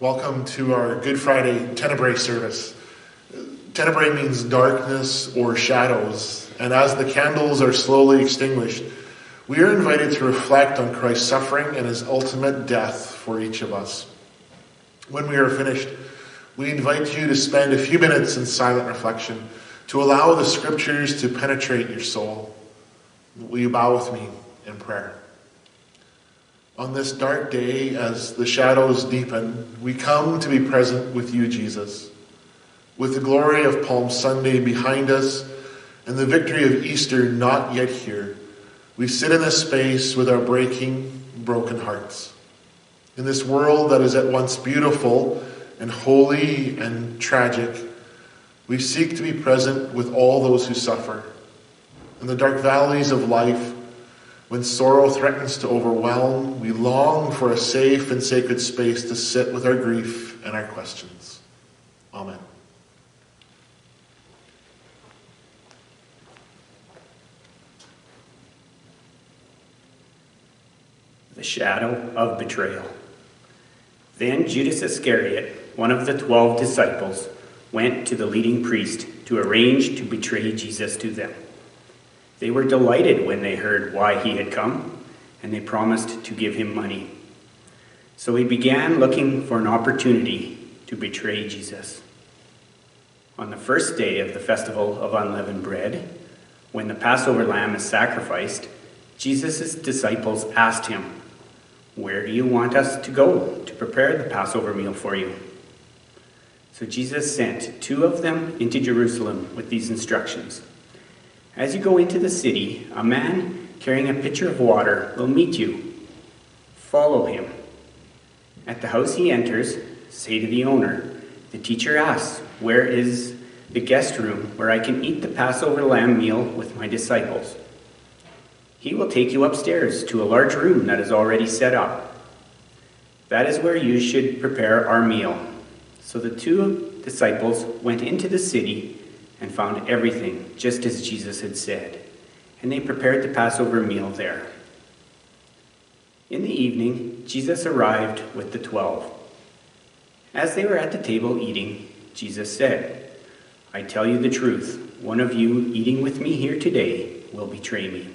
Welcome to our Good Friday Tenebrae service. Tenebrae means darkness or shadows, and as the candles are slowly extinguished, we are invited to reflect on Christ's suffering and his ultimate death for each of us. When we are finished, we invite you to spend a few minutes in silent reflection to allow the scriptures to penetrate your soul. Will you bow with me in prayer? On this dark day, as the shadows deepen, we come to be present with you, Jesus. With the glory of Palm Sunday behind us and the victory of Easter not yet here, we sit in this space with our broken hearts. In this world that is at once beautiful and holy and tragic, we seek to be present with all those who suffer. In the dark valleys of life, when sorrow threatens to overwhelm, we long for a safe and sacred space to sit with our grief and our questions. Amen. The shadow of betrayal. Then Judas Iscariot, one of the 12 disciples, went to the leading priest to arrange to betray Jesus to them. They were delighted when they heard why he had come, and they promised to give him money. So he began looking for an opportunity to betray Jesus. On the first day of the festival of unleavened bread, when the Passover lamb is sacrificed, Jesus' disciples asked him, "Where do you want us to go to prepare the Passover meal for you?" So Jesus sent 2 of them into Jerusalem with these instructions. "As you go into the city, a man carrying a pitcher of water will meet you. Follow him. At the house he enters, say to the owner, 'The teacher asks, where is the guest room where I can eat the Passover lamb meal with my disciples?' He will take you upstairs to a large room that is already set up. That is where you should prepare our meal." So the 2 disciples went into the city and found everything just as Jesus had said, and they prepared the Passover meal there. In the evening, Jesus arrived with the 12. As they were at the table eating, Jesus said, "I tell you the truth, one of you eating with me here today will betray me."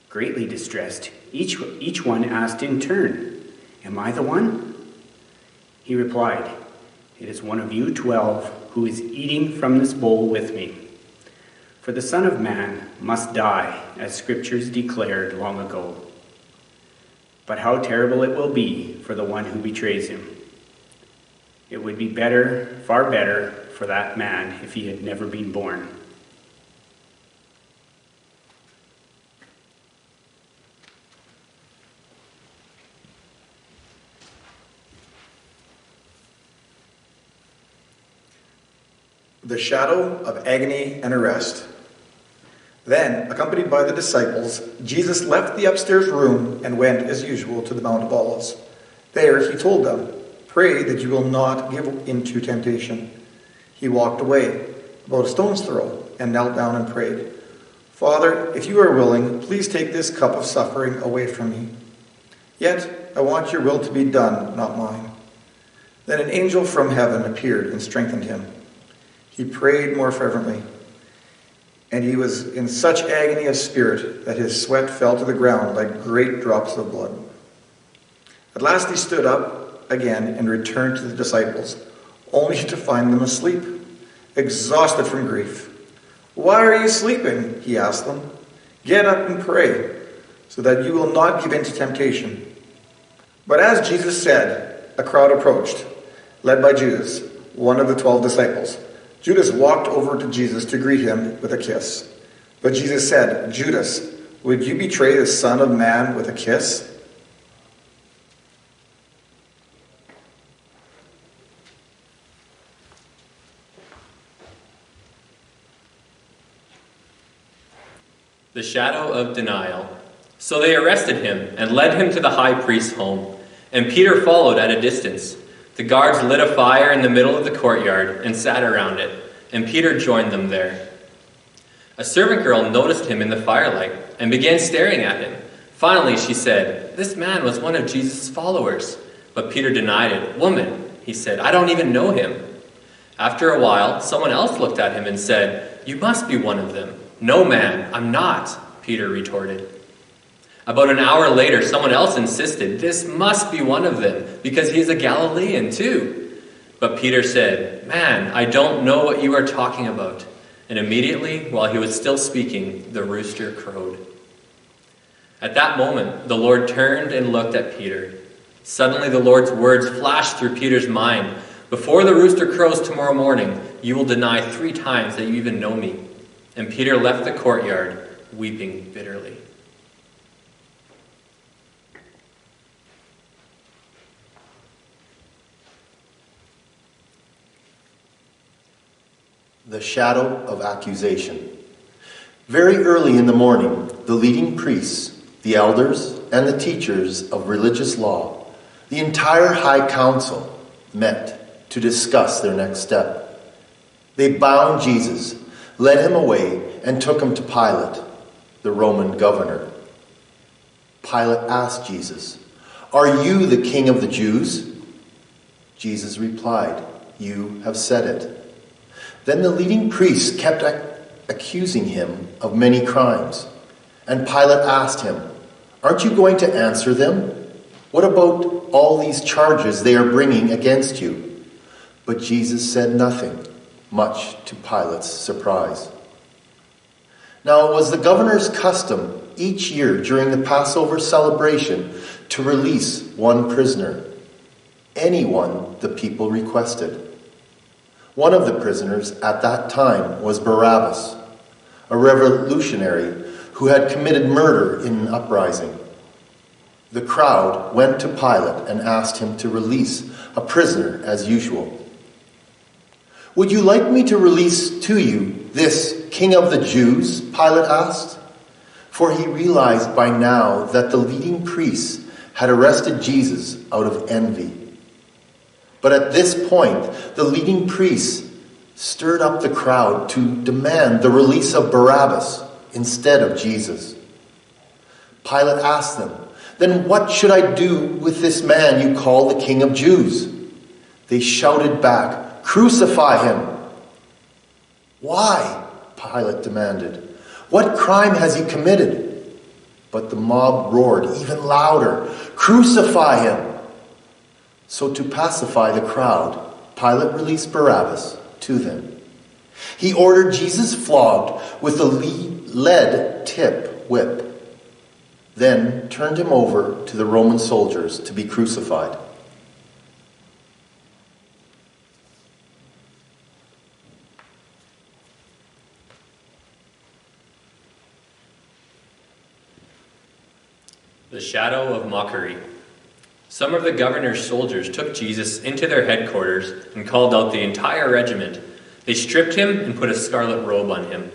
Greatly distressed, each one asked in turn, "Am I the one?" He replied, "It is one of you 12 who is eating from this bowl with me. For the Son of Man must die, as scriptures declared long ago. But how terrible it will be for the one who betrays him. It would be better, far better, for that man if he had never been born." The shadow of agony and arrest. Then, accompanied by the disciples, Jesus left the upstairs room and went, as usual, to the Mount of Olives. There he told them, "Pray that you will not give into temptation." He walked away, about a stone's throw, and knelt down and prayed, "Father, if you are willing, please take this cup of suffering away from me. Yet I want your will to be done, not mine." Then an angel from heaven appeared and strengthened him. He prayed more fervently, and he was in such agony of spirit that his sweat fell to the ground like great drops of blood. At last he stood up again and returned to the disciples, only to find them asleep, exhausted from grief. "Why are you sleeping?" he asked them. "Get up and pray, so that you will not give in to temptation." But as Jesus said, a crowd approached, led by Judas, one of the 12 disciples. Judas walked over to Jesus to greet him with a kiss. But Jesus said, "Judas, would you betray the Son of Man with a kiss?" The shadow of denial. So they arrested him and led him to the high priest's home, and Peter followed at a distance. The guards lit a fire in the middle of the courtyard and sat around it, and Peter joined them there. A servant girl noticed him in the firelight and began staring at him. Finally, she said, "This man was one of Jesus' followers." But Peter denied it. "Woman," he said, "I don't even know him." After a while, someone else looked at him and said, "You must be one of them." "No, man, I'm not," Peter retorted. About an hour later, someone else insisted, "This must be one of them, because he is a Galilean too." But Peter said, "Man, I don't know what you are talking about." And immediately, while he was still speaking, the rooster crowed. At that moment, the Lord turned and looked at Peter. Suddenly, the Lord's words flashed through Peter's mind. "Before the rooster crows tomorrow morning, you will deny 3 times that you even know me." And Peter left the courtyard, weeping bitterly. The Shadow of Accusation. Very early in the morning, the leading priests, the elders, and the teachers of religious law, the entire high council, met to discuss their next step. They bound Jesus, led him away, and took him to Pilate, the Roman governor. Pilate asked Jesus, "Are you the king of the Jews?" Jesus replied, "You have said it." Then the leading priests kept accusing him of many crimes. And Pilate asked him, "Aren't you going to answer them? What about all these charges they are bringing against you?" But Jesus said nothing, much to Pilate's surprise. Now it was the governor's custom each year during the Passover celebration to release one prisoner, anyone the people requested. One of the prisoners at that time was Barabbas, a revolutionary who had committed murder in an uprising. The crowd went to Pilate and asked him to release a prisoner as usual. "Would you like me to release to you this King of the Jews?" Pilate asked, for he realized by now that the leading priests had arrested Jesus out of envy. But at this point, the leading priests stirred up the crowd to demand the release of Barabbas instead of Jesus. Pilate asked them, "Then what should I do with this man you call the King of Jews?" They shouted back, "Crucify him!" "Why?" Pilate demanded. "What crime has he committed?" But the mob roared even louder, "Crucify him!" So to pacify the crowd, Pilate released Barabbas to them. He ordered Jesus flogged with a lead tip whip, then turned him over to the Roman soldiers to be crucified. The Shadow of Mockery. Some of the governor's soldiers took Jesus into their headquarters and called out the entire regiment. They stripped him and put a scarlet robe on him.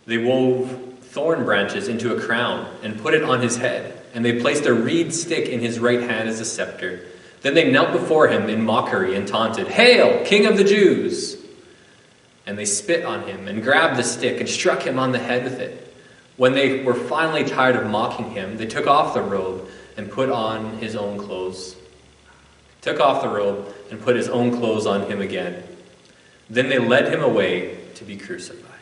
They wove thorn branches into a crown and put it on his head, and they placed a reed stick in his right hand as a scepter. Then they knelt before him in mockery and taunted, "Hail, King of the Jews!" And they spit on him and grabbed the stick and struck him on the head with it. When they were finally tired of mocking him, they took off the robe and put on his own clothes. Took off the robe and put his own clothes on him again. Then they led him away to be crucified.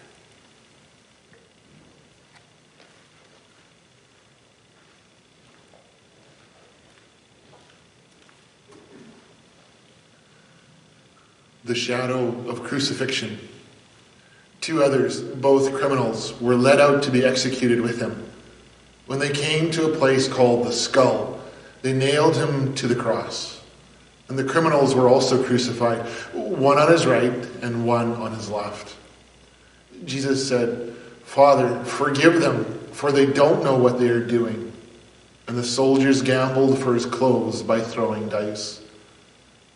The shadow of crucifixion. 2 others, both criminals, were led out to be executed with him. When they came to a place called the Skull, they nailed him to the cross. And the criminals were also crucified, one on his right and one on his left. Jesus said, "Father, forgive them, for they don't know what they are doing." And the soldiers gambled for his clothes by throwing dice.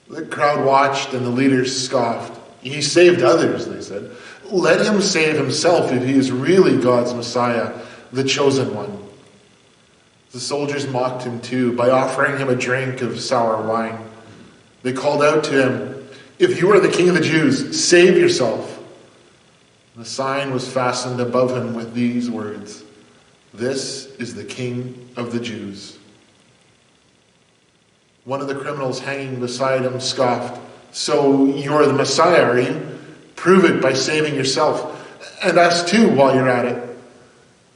The crowd watched and the leaders scoffed. "He saved others," they said. "Let him save himself if he is really God's Messiah, the chosen one." The soldiers mocked him too by offering him a drink of sour wine. They called out to him, "If you are the King of the Jews, save yourself." The sign was fastened above him with these words, 'This is the King of the Jews.'" One of the criminals hanging beside him scoffed, "So you're the Messiah, are you? Prove it by saving yourself. And us too, while you're at it."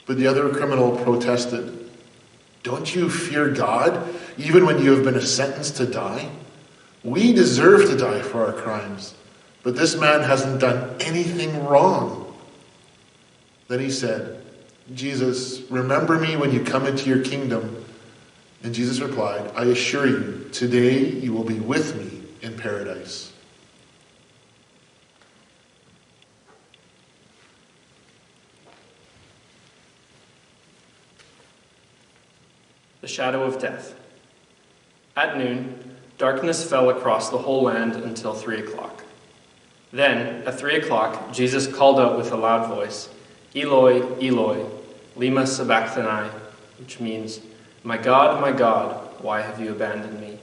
But the other criminal protested, "Don't you fear God, even when you have been sentenced to die? We deserve to die for our crimes, but this man hasn't done anything wrong." Then he said, "Jesus, remember me when you come into your kingdom." And Jesus replied, "I assure you, today you will be with me in paradise." The shadow of death. At noon, darkness fell across the whole land until 3 o'clock. Then, at 3 o'clock, Jesus called out with a loud voice, "Eloi, Eloi, lema sabachthani," which means, my God, why have you abandoned me?"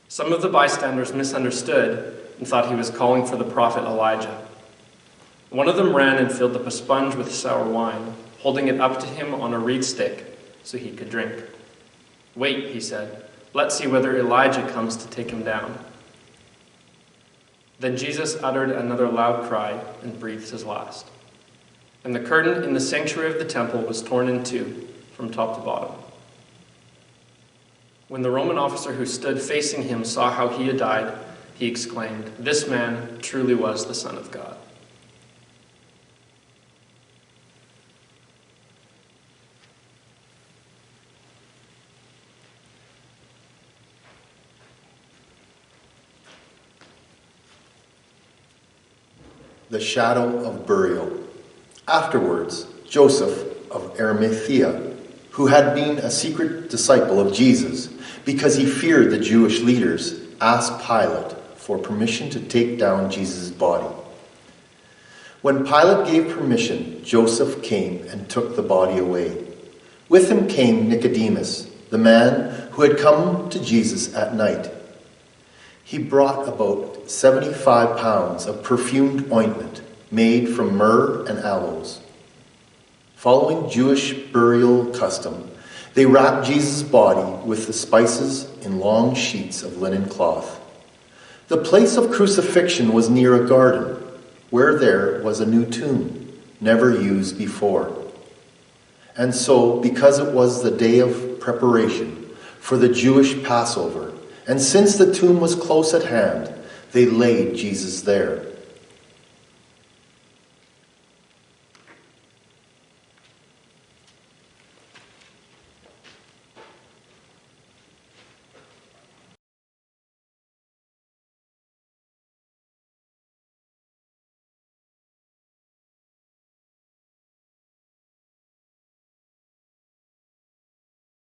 Some of the bystanders misunderstood and thought he was calling for the prophet Elijah. One of them ran and filled up a sponge with sour wine, holding it up to him on a reed stick so he could drink. "Wait," he said, "let's see whether Elijah comes to take him down." Then Jesus uttered another loud cry and breathed his last. And the curtain in the sanctuary of the temple was torn in two, from top to bottom. When the Roman officer who stood facing him saw how he had died, he exclaimed, "This man truly was the Son of God." The shadow of burial. Afterwards, Joseph of Arimathea, who had been a secret disciple of Jesus because he feared the Jewish leaders, asked Pilate for permission to take down Jesus' body. When Pilate gave permission, Joseph came and took the body away. With him came Nicodemus, the man who had come to Jesus at night. He brought about 75 pounds of perfumed ointment made from myrrh and aloes. Following Jewish burial custom, they wrapped Jesus' body with the spices in long sheets of linen cloth. The place of crucifixion was near a garden, where there was a new tomb, never used before. And so, because it was the day of preparation for the Jewish Passover, and since the tomb was close at hand, they laid Jesus there.